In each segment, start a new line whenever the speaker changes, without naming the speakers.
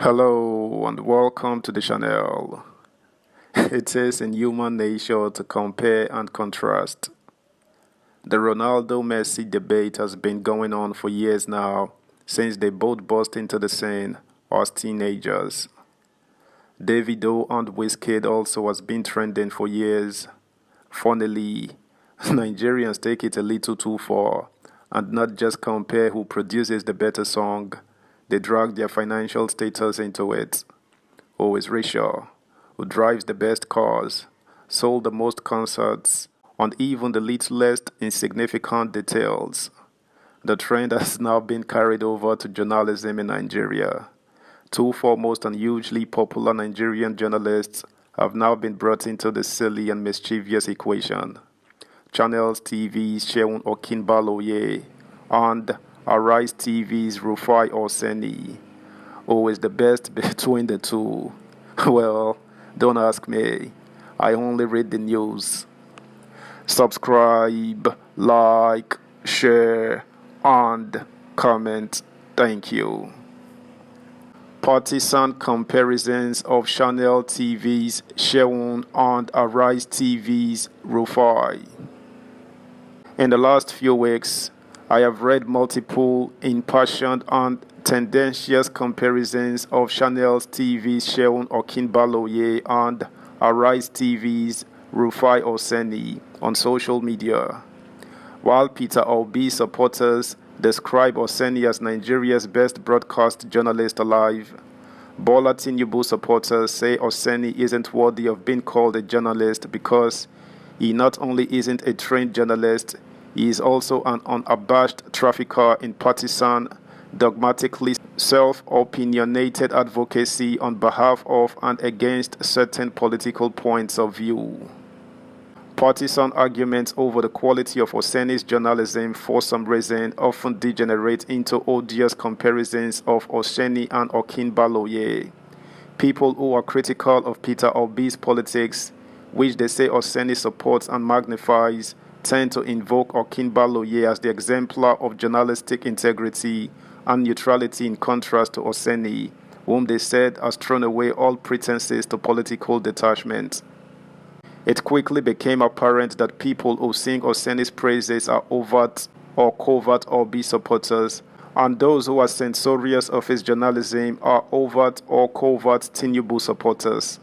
Hello and welcome to the channel. It is in human nature to compare and contrast. The Ronaldo-Messi debate has been going on for years now, since they both burst into the scene as teenagers. Davido and Wizkid also has been trending for years. Funnily, Nigerians take it a little too far and not just compare who produces the better song, they drag their financial status into it. Who is richer, who drives the best cars, sold the most concerts, and even the littlest insignificant details. The trend has now been carried over to journalism in Nigeria. Two foremost and hugely popular Nigerian journalists have now been brought into the silly and mischievous equation. Channels TV's Seun Okinbaloye and Arise TV's Rufai Oseni. Who is the best between the two? Well, don't ask me. I only read the news. Subscribe, like, share, and comment. Thank you. Partisan comparisons of Channel TV's Seun and Arise TV's Rufai. In the last few weeks, I have read multiple impassioned and tendentious comparisons of Channel TV's Seun Okinbaloye and Arise TV's Rufai Oseni on social media. While Peter Obi supporters describe Oseni as Nigeria's best broadcast journalist alive, Bola Tinubu supporters say Oseni isn't worthy of being called a journalist because he not only isn't a trained journalist, he is also an unabashed trafficker in partisan, dogmatically self-opinionated advocacy on behalf of and against certain political points of view. Partisan arguments over the quality of Oseni's journalism for some reason often degenerate into odious comparisons of Oseni and Okinbaloye. People who are critical of Peter Obi's politics, which they say Oseni supports and magnifies, tend to invoke Okinbaloye as the exemplar of journalistic integrity and neutrality in contrast to Oseni, whom they said has thrown away all pretenses to political detachment. It quickly became apparent that people who sing Oseni's praises are overt or covert Obi supporters, and those who are censorious of his journalism are overt or covert Tinubu supporters.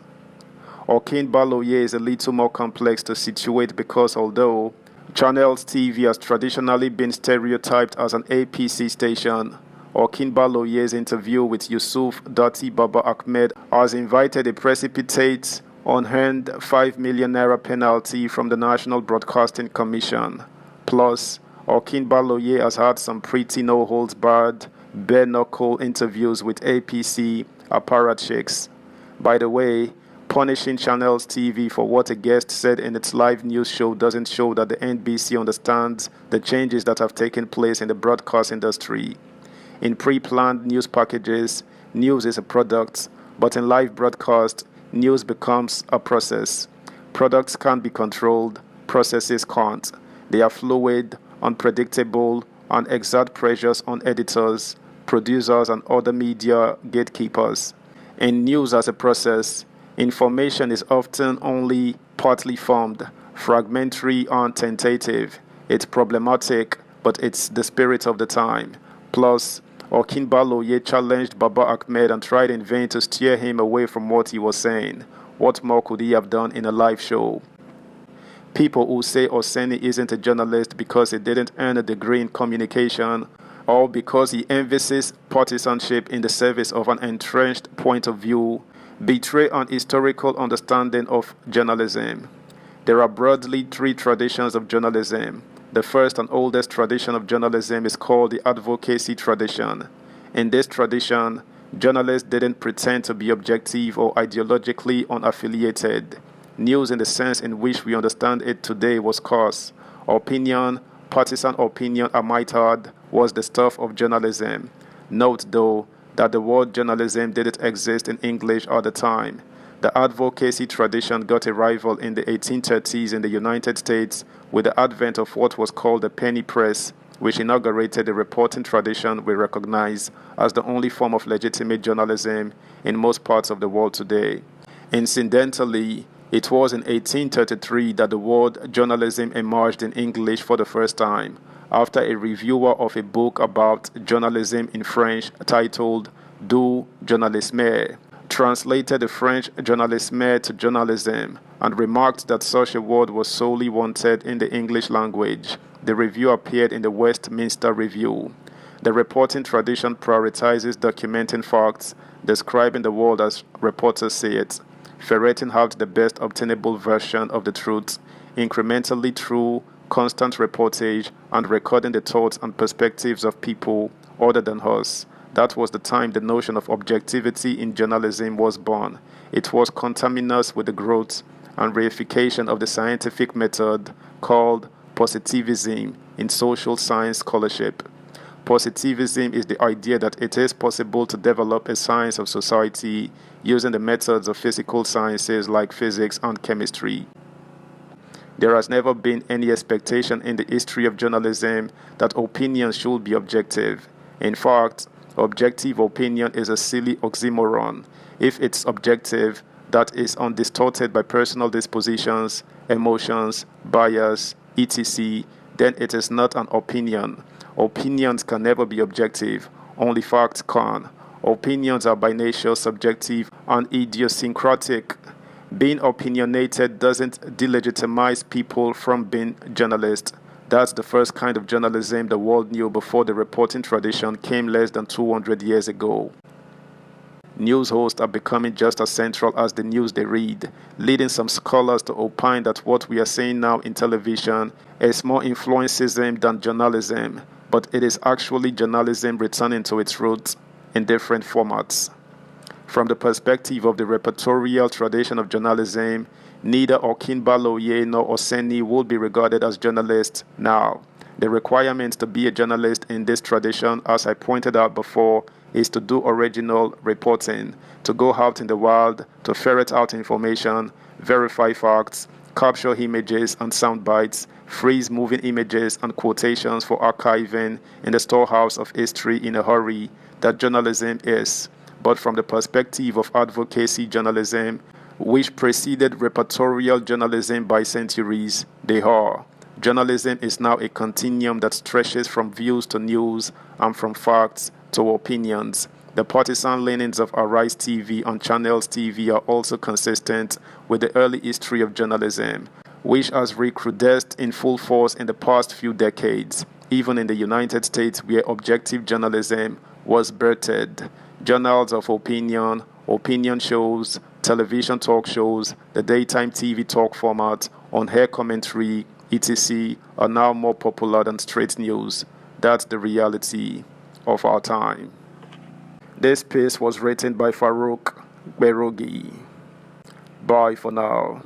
Okinbaloye is a little more complex to situate because although Channels TV has traditionally been stereotyped as an APC station, Okinbaloye's interview with Yusuf Dati Baba Ahmed has invited a precipitate, unearned 5 million naira penalty from the National Broadcasting Commission. Plus, Okinbaloye has had some pretty no-holds-barred, bare-knuckle interviews with APC apparatchiks. By the way, punishing Channels TV for what a guest said in its live news show doesn't show that the NBC understands the changes that have taken place in the broadcast industry. In pre-planned news packages, news is a product, but in live broadcast, news becomes a process. Products can't be controlled, processes can't. They are fluid, unpredictable, and exert pressures on editors, producers, and other media gatekeepers. In news as a process, information is often only partly formed, fragmentary, and tentative. It's problematic, but it's the spirit of the time. Plus, Okinbaloye challenged Baba Ahmed and tried in vain to steer him away from what he was saying. What more could he have done in a live show? People who say Oseni isn't a journalist because he didn't earn a degree in communication, or because he emphasizes partisanship in the service of an entrenched point of view, betray an historical understanding of journalism. There are broadly three traditions of journalism. The first and oldest tradition of journalism is called the advocacy tradition. In this tradition, journalists didn't pretend to be objective or ideologically unaffiliated. News in the sense in which we understand it today was coarse. Opinion, partisan opinion I might add, was the stuff of journalism. Note though, that the word journalism didn't exist in English at the time. The advocacy tradition got a rival in the 1830s in the United States with the advent of what was called the penny press which inaugurated the reporting tradition we recognize as the only form of legitimate journalism in most parts of the world today. Incidentally, it was in 1833 that the word journalism emerged in English for the first time, after a reviewer of a book about journalism in French titled Du journalisme translated the French journalisme to journalism and remarked that such a word was solely wanted in the English language. The review appeared in the Westminster Review. The reporting tradition prioritizes documenting facts, describing the world as reporters see it, ferreting out the best obtainable version of the truth, incrementally through constant reportage, and recording the thoughts and perspectives of people other than us. That was the time the notion of objectivity in journalism was born. It was conterminous with the growth and reification of the scientific method called positivism in social science scholarship. Positivism is the idea that it is possible to develop a science of society using the methods of physical sciences like physics and chemistry. There has never been any expectation in the history of journalism that opinion should be objective. In fact, objective opinion is a silly oxymoron. If it's objective, that is undistorted by personal dispositions, emotions, bias, etc., then it is not an opinion. Opinions can never be objective, only facts can. Opinions are by nature subjective and idiosyncratic. Being opinionated doesn't delegitimize people from being journalists. That's the first kind of journalism the world knew before the reporting tradition came less than 200 years ago. News hosts are becoming just as central as the news they read, leading some scholars to opine that what we are seeing now in television is more influencism than journalism, but it is actually journalism returning to its roots in different formats. From the perspective of the repertorial tradition of journalism, neither Okinbaloye nor Oseni would be regarded as journalists now. The requirement to be a journalist in this tradition, as I pointed out before, is to do original reporting, to go out in the wild, to ferret out information, verify facts, capture images and sound bites, freeze moving images and quotations for archiving in the storehouse of history in a hurry. That journalism is. But from the perspective of advocacy journalism, which preceded repertorial journalism by centuries, they are. Journalism is now a continuum that stretches from views to news and from facts to opinions. The partisan leanings of Arise TV and Channels TV are also consistent with the early history of journalism, which has recrudesced in full force in the past few decades, even in the United States where objective journalism was birthed. Journals of opinion, opinion shows, television talk shows, the daytime TV talk format, on-air commentary, etc. are now more popular than straight news. That's the reality of our time. This piece was written by Farouk Berogi. Bye for now.